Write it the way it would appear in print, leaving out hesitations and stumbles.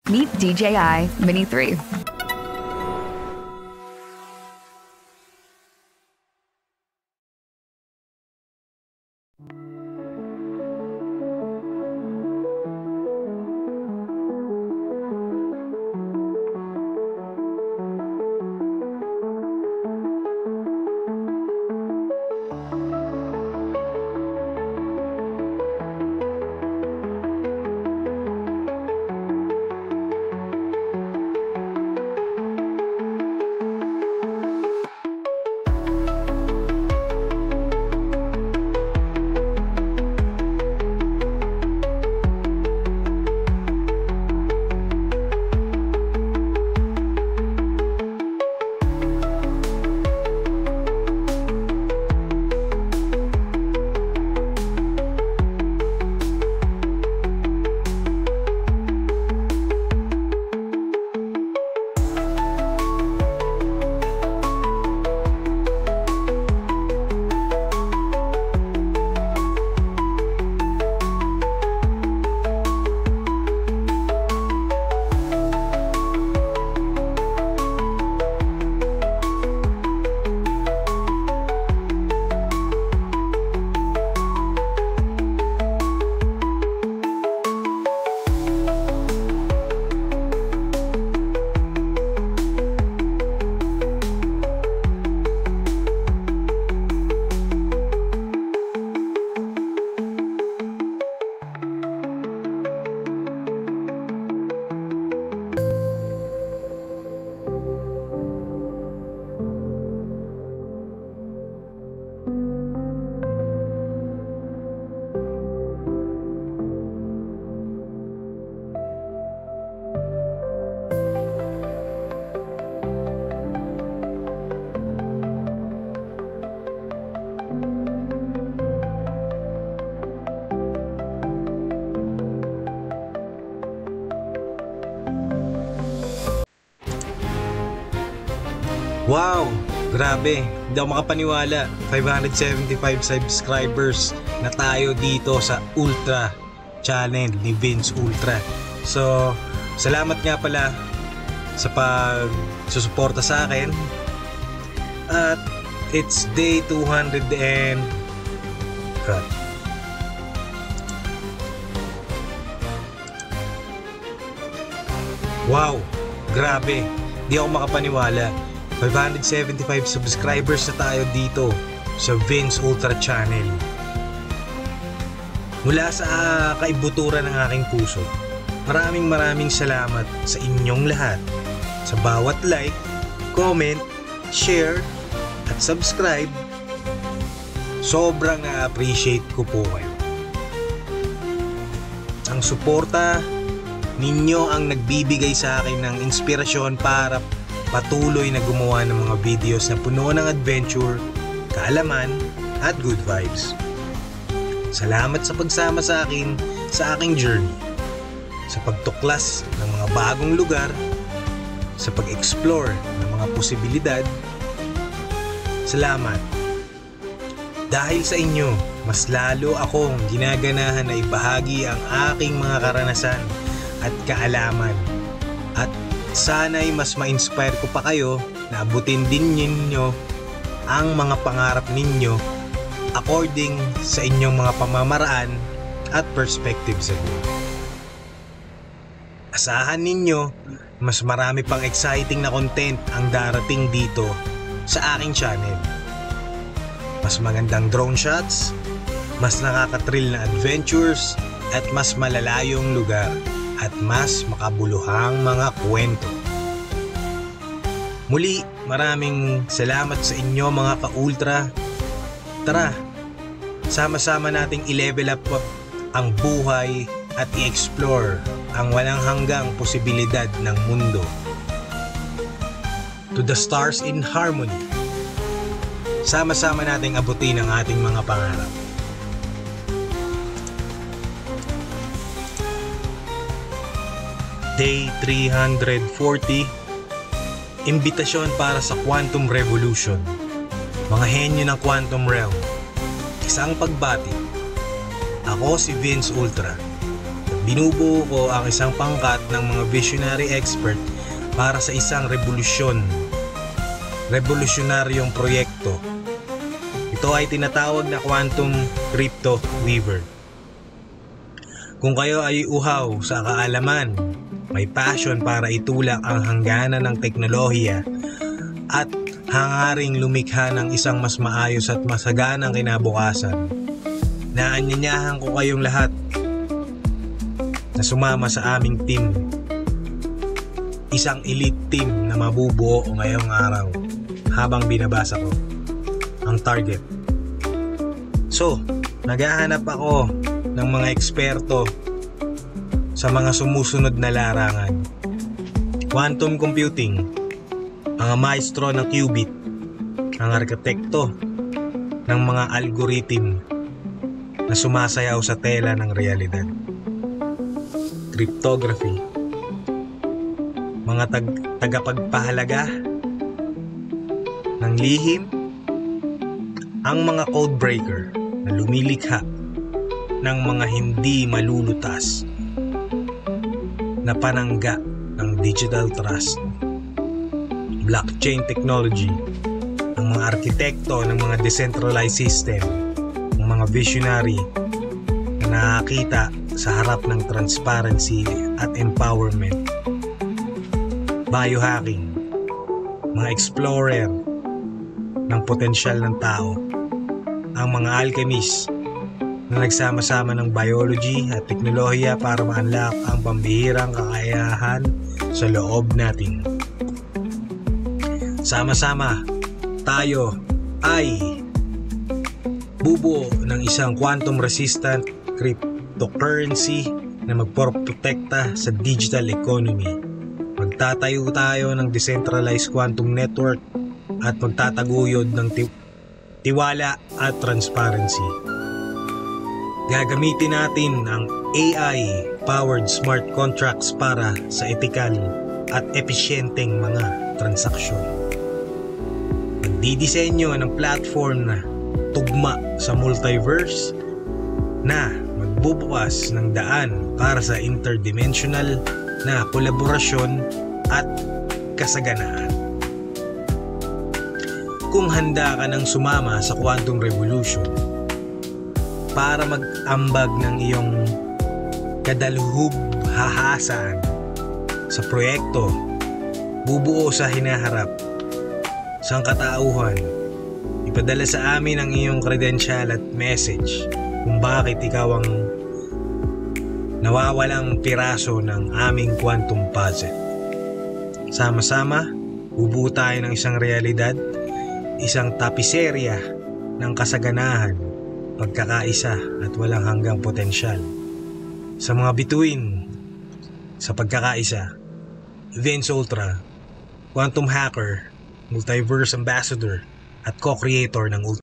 Meet DJI Mini 3. Wow! Grabe! Hindi ako makapaniwala. 575 subscribers na tayo dito sa Ultra channel ni Vince Ultra. So, salamat nga pala sa pagsusuporta sa akin. At it's day 200 and... God. Wow! Grabe! Hindi ako makapaniwala. 575 subscribers na tayo dito sa Vince Ultra channel. Mula sa kaibuturan ng aking puso, maraming salamat sa inyong lahat. Sa bawat like, comment, share, at subscribe. Sobrang na-appreciate ko po kayo. Ang suporta ninyo ang nagbibigay sa akin ng inspirasyon para patuloy na gumawa ng mga videos na puno ng adventure, kaalaman, at good vibes. Salamat sa pagsama sa akin sa aking journey, sa pagtuklas ng mga bagong lugar, sa pag-explore ng mga posibilidad. Salamat. Dahil sa inyo, mas lalo akong ginaganahan na ibahagi ang aking mga karanasan at kaalaman. At sana'y mas ma-inspire ko pa kayo na abutin din ninyo ang mga pangarap ninyo according sa inyong mga pamamaraan at perspective sa buhay. Asahan ninyo, mas marami pang exciting na content ang darating dito sa aking channel. Mas magandang drone shots, mas nakakatrill na adventures, at mas malalayong lugar, at mas makabuluhang mga kwento. Muli, maraming salamat sa inyo mga ka-ultra. Tara, sama-sama nating i-level up ang buhay at i-explore ang walang hanggang posibilidad ng mundo. To the stars in harmony. Sama-sama nating abutin ang ating mga pangarap. Day 340, imbitasyon para sa Quantum Revolution. Mga henyo ng Quantum Realm. Isang pagbati. Ako si Vince Ultra. Binubuo ko ang isang pangkat ng mga visionary expert para sa isang revolusyonaryong proyekto. Ito ay tinatawag na Quantum Crypto Weaver. Kung kayo ay uhaw sa kaalaman, may passion para itulak ang hangganan ng teknolohiya at hangaring lumikha ng isang mas maayos at masaganang kinabukasan, naanyanyahan ko kayong lahat na sumama sa aming team. Isang elite team na mabubuo ngayong araw habang binabasa ko ang target. So, naghahanap ako ng mga eksperto sa mga sumusunod na larangan. Quantum computing, ang maestro ng qubit, ang arkitekto ng mga algorithm na sumasayaw sa tela ng realidad. Cryptography, mga tagapagpahalaga ng lihim, ang mga codebreaker na lumilikha ng mga hindi malulutas na panangga ng digital trust. Blockchain technology, ang mga arkitekto ng mga decentralized system, ang mga visionary na nakakita sa harap ng transparency at empowerment. Biohacking, mga explorer ng potensyal ng tao, ang mga alchemist na nagsama-sama ng biology at teknolohiya para ma-unlock ang pambihirang kakayahan sa loob natin. Sama-sama tayo ay bubuo ng isang quantum resistant cryptocurrency na magprotekta sa digital economy. Magtatayo tayo ng decentralized quantum network at magtataguyod ng tiwala at transparency. Gagamitin natin ang AI-powered smart contracts para sa ethical at episyenteng mga transaksyon. Magdidisenyo ng platform na tugma sa multiverse na magbubukas ng daan para sa interdimensional na kolaborasyon at kasaganaan. Kung handa ka ng sumama sa quantum revolution para mag-ambag ng iyong kadalubhahasaan sa proyekto bubuo sa hinaharap sangkatauhan, ipadala sa amin ang iyong credential at message kung bakit ikaw ang nawawalang piraso ng aming quantum puzzle. Sama-sama, bubuo tayo ng isang realidad, isang tapiserya ng kasaganahan, pagkakaisa at walang hanggang potensyal. Sa mga bituin sa pagkakaisa, Vince Ultra, Quantum Hacker, Multiverse Ambassador at co-creator ng